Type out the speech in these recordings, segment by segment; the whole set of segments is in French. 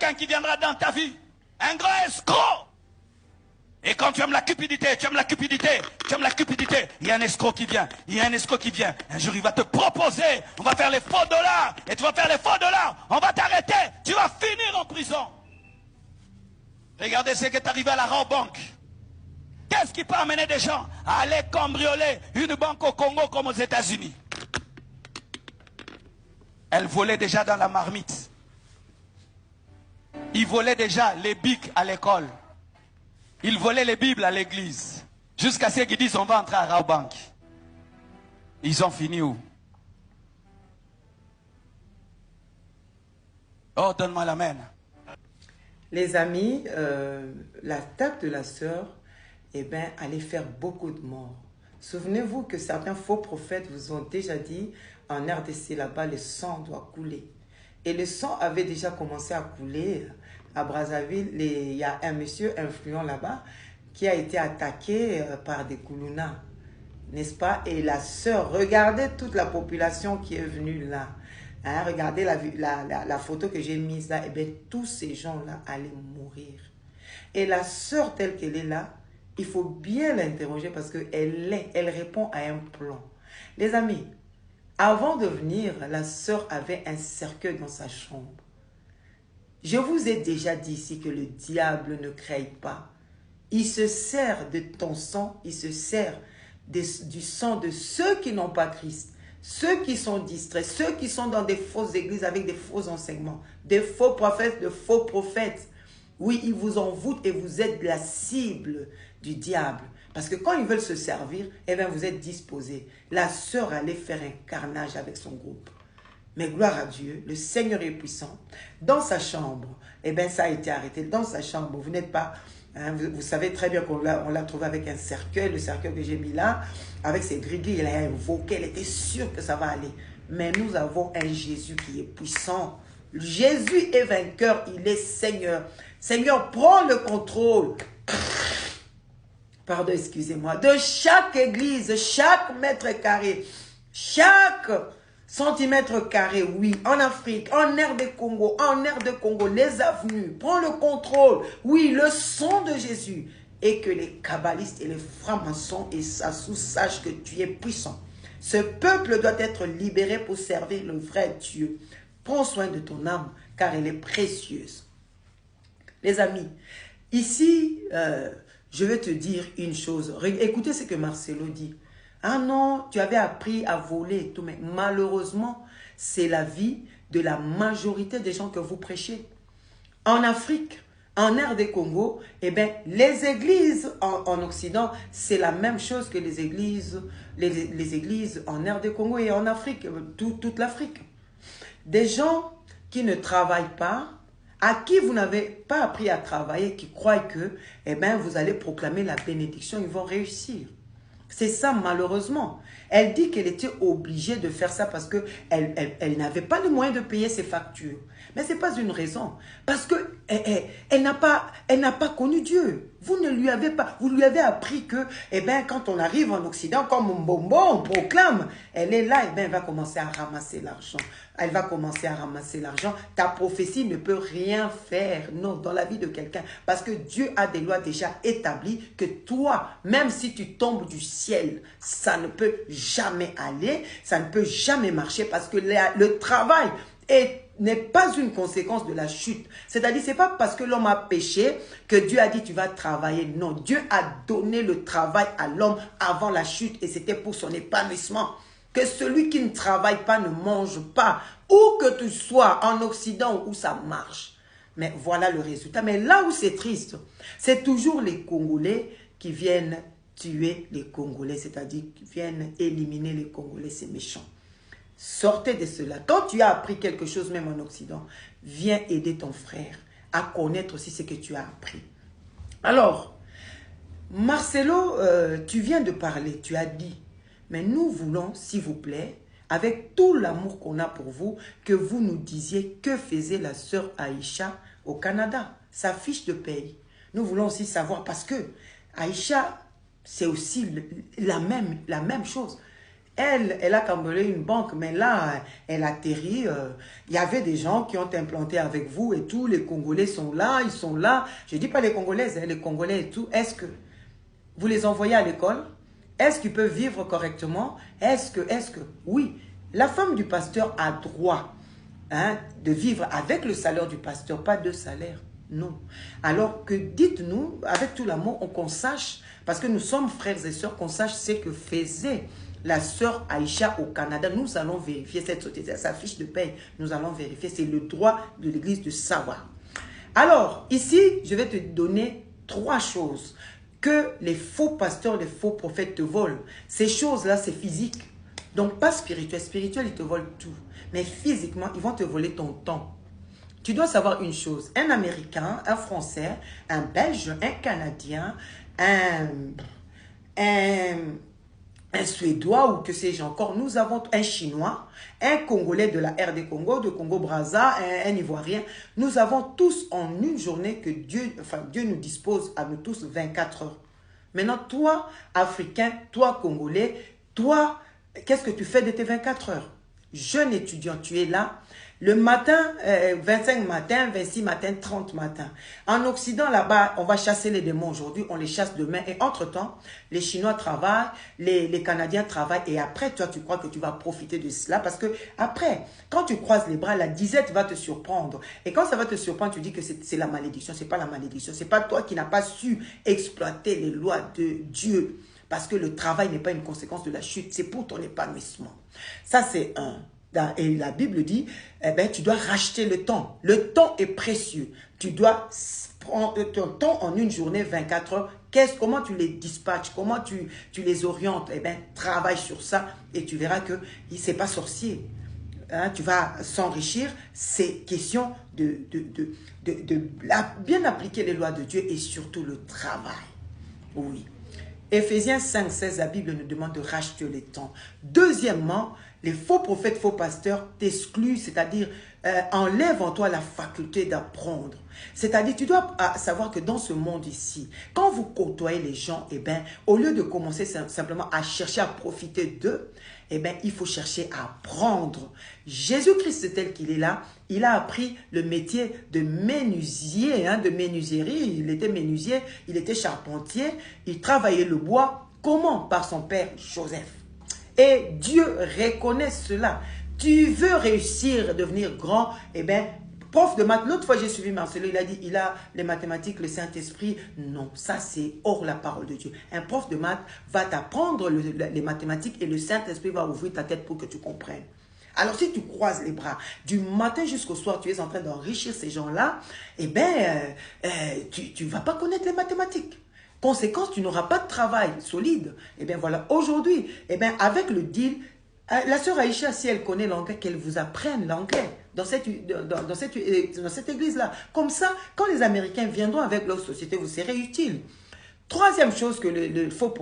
quelqu'un qui viendra dans ta vie. Un grand escroc. Et quand tu aimes la cupidité, tu aimes la cupidité, tu aimes la cupidité, il y a un escroc qui vient, il y a un escroc qui vient. Un jour, il va te proposer, on va faire les faux dollars, et tu vas faire les faux dollars, on va t'arrêter, tu vas finir en prison. Regardez ce qui est arrivé à la Raw Bank. Qu'est-ce qui peut amener des gens à aller cambrioler une banque au Congo comme aux États-Unis? Elle volait déjà dans la marmite. Ils volaient déjà les bics à l'école. Ils volaient les Bibles à l'église. Jusqu'à ce qu'ils disent on va entrer à Raw Bank. Ils ont fini où? Oh, donne-moi la main. Les amis, la table de la sœur, eh bien, allait faire beaucoup de morts. Souvenez-vous que certains faux prophètes vous ont déjà dit, en RDC là-bas, le sang doit couler. Et le sang avait déjà commencé à couler. À Brazzaville, il y a un monsieur influent là-bas qui a été attaqué par des Koulouna, n'est-ce pas? Et la sœur, regardez toute la population qui est venue là. Hein, regardez la photo que j'ai mise là. Et bien, tous ces gens-là allaient mourir. Et la sœur telle qu'elle est là, il faut bien l'interroger parce qu'elle répond à un plan. Les amis, avant de venir, la sœur avait un cercueil dans sa chambre. Je vous ai déjà dit ici que le diable ne crée pas. Il se sert de ton sang, il se sert du sang de ceux qui n'ont pas Christ, ceux qui sont distraits, ceux qui sont dans des fausses églises avec des faux enseignements, des faux prophètes, de faux prophètes. Oui, ils vous envoûtent et vous êtes la cible du diable. Parce que quand ils veulent se servir, eh bien vous êtes disposés. La sœur allait faire un carnage avec son groupe. Mais gloire à Dieu, le Seigneur est puissant. Dans sa chambre, eh bien ça a été arrêté. Dans sa chambre, vous n'êtes pas... Hein, vous savez très bien qu'on l'a trouvé avec un cercueil, le cercueil que j'ai mis là, avec ses gris-gris, il a invoqué, elle était sûre que ça va aller. Mais nous avons un Jésus qui est puissant. Jésus est vainqueur, il est Seigneur. Seigneur, prends le contrôle. Pardon, excusez-moi. De chaque église, chaque mètre carré, chaque centimètre carré, oui, en Afrique, en RD-Congo, les avenues, prends le contrôle. Oui, le sang de Jésus. Et que les kabbalistes et les francs-maçons et Sassou sachent que tu es puissant. Ce peuple doit être libéré pour servir le vrai Dieu. Prends soin de ton âme, car elle est précieuse. Les amis, ici, je vais te dire une chose. Écoutez ce que Marcelo dit. Ah non, tu avais appris à voler et tout, mais malheureusement, c'est la vie de la majorité des gens que vous prêchez. En Afrique, en RD-Congo, eh bien, les églises en Occident, c'est la même chose que les églises en RD-Congo et en Afrique, toute l'Afrique. Des gens qui ne travaillent pas, à qui vous n'avez pas appris à travailler, qui croient que eh ben, vous allez proclamer la bénédiction, ils vont réussir. C'est ça, malheureusement. Elle dit qu'elle était obligée de faire ça parce qu'elle n'avait pas le moyen de payer ses factures. Mais ce n'est pas une raison. Parce qu'elle n'a pas connu Dieu. Vous lui avez appris que, eh ben, quand on arrive en Occident, comme un bonbon, on proclame. Elle est là, eh ben, elle va commencer à ramasser l'argent. Elle va commencer à ramasser l'argent. Ta prophétie ne peut rien faire, non, dans la vie de quelqu'un. Parce que Dieu a des lois déjà établies que toi, même si tu tombes du ciel, ça ne peut jamais aller, ça ne peut jamais marcher parce que le travail n'est pas une conséquence de la chute. C'est-à-dire, ce n'est pas parce que l'homme a péché que Dieu a dit tu vas travailler. Non, Dieu a donné le travail à l'homme avant la chute et c'était pour son épanouissement. Que celui qui ne travaille pas ne mange pas. Où que tu sois, en Occident, où ça marche. Mais voilà le résultat. Mais là où c'est triste, c'est toujours les Congolais qui viennent tuer les Congolais. C'est-à-dire qui viennent éliminer les Congolais. C'est méchant. Sortez de cela. Quand tu as appris quelque chose, même en Occident, viens aider ton frère à connaître aussi ce que tu as appris. Alors, Marcelo, tu viens de parler, tu as dit, mais nous voulons, s'il vous plaît, avec tout l'amour qu'on a pour vous, que vous nous disiez que faisait la sœur Aïcha au Canada, sa fiche de paye. Nous voulons aussi savoir, parce que Aïcha, c'est aussi la même chose. Elle a cambriolé une banque, mais là, elle atterrit. Il y avait des gens qui ont implanté avec vous et tout. Les Congolais sont là, ils sont là. Je ne dis pas les Congolaises, hein, les Congolais et tout. Est-ce que vous les envoyez à l'école? Est-ce qu'ils peuvent vivre correctement? Est-ce que, oui, la femme du pasteur a droit de vivre avec le salaire du pasteur, pas de salaire. Non. Alors que dites-nous, avec tout l'amour, qu'on sache, parce que nous sommes frères et sœurs, qu'on sache ce que faisait la sœur Aïcha au Canada. Nous allons vérifier cette société, sa fiche de paie. Nous allons vérifier. C'est le droit de l'Église de savoir. Alors, ici, je vais te donner 3 choses que les faux pasteurs, les faux prophètes te volent. Ces choses-là, c'est physique. Donc, pas spirituel. Spirituel, ils te volent tout. Mais physiquement, ils vont te voler ton temps. Tu dois savoir une chose. Un Américain, un Français, un Belge, un Canadien, un Suédois ou que sais-je encore. Nous avons un Chinois, un Congolais de la RD Congo, de Congo-Brazza, un Ivoirien. Nous avons tous en une journée que Dieu nous dispose à nous tous 24 heures. Maintenant, toi, Africain, toi, Congolais, toi, qu'est-ce que tu fais de tes 24 heures? Jeune étudiant, tu es là. Le matin, 25 matin, 26 matin, 30 matin. En Occident, là-bas, on va chasser les démons aujourd'hui, on les chasse demain. Et entre-temps, les Chinois travaillent, les Canadiens travaillent. Et après, toi, tu crois que tu vas profiter de cela. Parce que après, quand tu croises les bras, la disette va te surprendre. Et quand ça va te surprendre, tu dis que c'est la malédiction. C'est pas la malédiction. C'est pas toi qui n'as pas su exploiter les lois de Dieu. Parce que le travail n'est pas une conséquence de la chute. C'est pour ton épanouissement. Ça, c'est un. Et la Bible dit, tu dois racheter le temps. Le temps est précieux. Tu dois prendre ton temps en une journée, 24 heures. Comment tu les dispatches? Comment tu les orientes? Travaille sur ça et tu verras que ce n'est pas sorcier. Tu vas s'enrichir. C'est question de bien appliquer les lois de Dieu et surtout le travail. Oui. Éphésiens 5, 16, la Bible nous demande de racheter le temps. Deuxièmement, les faux prophètes, faux pasteurs t'excluent, c'est-à-dire enlèvent en toi la faculté d'apprendre. C'est-à-dire, tu dois savoir que dans ce monde ici, quand vous côtoyez les gens, au lieu de commencer simplement à chercher à profiter d'eux, il faut chercher à apprendre. Jésus-Christ, tel qu'il est là, il a appris le métier de menuisier, de menuiserie. Il était menuisier, il était charpentier, il travaillait le bois. Comment? Par son père Joseph. Et Dieu reconnaît cela. Tu veux réussir, devenir grand, prof de maths, l'autre fois j'ai suivi Marcelo, il a dit, il a les mathématiques, le Saint-Esprit. Non, ça c'est hors la parole de Dieu. Un prof de maths va t'apprendre les mathématiques et le Saint-Esprit va ouvrir ta tête pour que tu comprennes. Alors si tu croises les bras, du matin jusqu'au soir, tu es en train d'enrichir ces gens-là, tu ne vas pas connaître les mathématiques. Conséquence, tu n'auras pas de travail solide. Voilà, aujourd'hui, avec le deal, la sœur Aïcha, si elle connaît l'anglais, qu'elle vous apprenne l'anglais dans cette église-là. Comme ça, quand les Américains viendront avec leur société, vous serez utile. Troisième chose que le faux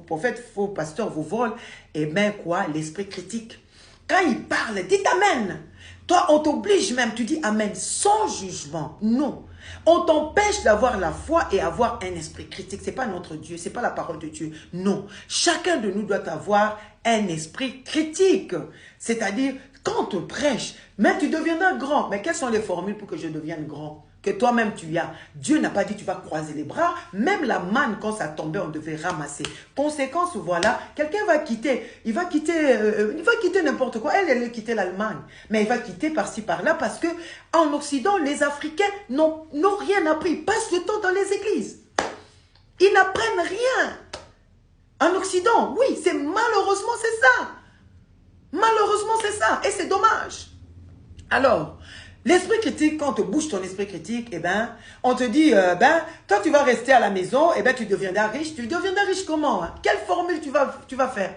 prophète, faux pasteur vous vole, l'esprit critique. Quand il parle, dites Amen. Toi, on t'oblige même, tu dis Amen sans jugement. Non. On t'empêche d'avoir la foi et avoir un esprit critique. Ce n'est pas notre Dieu, ce n'est pas la parole de Dieu. Non. Chacun de nous doit avoir un esprit critique. C'est-à-dire, quand on te prêche, même tu deviendras grand. Mais quelles sont les formules pour que je devienne grand? Que toi-même tu as. Dieu n'a pas dit tu vas croiser les bras. Même la manne, quand ça tombait, on devait ramasser. Conséquence, voilà, quelqu'un va quitter. Il va quitter n'importe quoi. Elle a quitté l'Allemagne. Mais il va quitter par-ci, par-là parce que en Occident, les Africains n'ont rien appris. Ils passent le temps dans les églises. Ils n'apprennent rien. En Occident, oui, malheureusement, c'est ça. Malheureusement, c'est ça. Et c'est dommage. Alors, l'esprit critique, quand on te bouge ton esprit critique, on te dit, toi tu vas rester à la maison, tu deviendras riche. Tu deviendras riche comment? Quelle formule tu vas faire?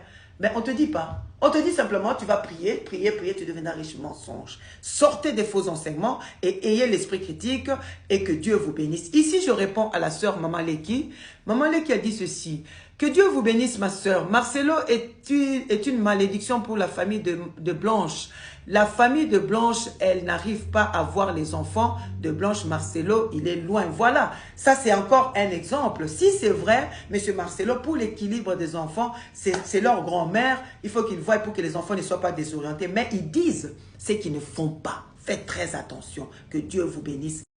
On ne te dit pas. On te dit simplement, tu vas prier, tu deviendras riche. Mensonge. Sortez des faux enseignements et ayez l'esprit critique et que Dieu vous bénisse. Ici, je réponds à la sœur Maman Leki. Maman Leki a dit ceci. Que Dieu vous bénisse, ma sœur. Marcelo est une malédiction pour la famille de Blanche. La famille de Blanche, elle n'arrive pas à voir les enfants de Blanche. Marcelo, il est loin. Voilà, ça c'est encore un exemple. Si c'est vrai, monsieur Marcelo, pour l'équilibre des enfants, c'est leur grand-mère, il faut qu'ils voient et pour que les enfants ne soient pas désorientés. Mais ils disent ce qu'ils ne font pas. Faites très attention. Que Dieu vous bénisse.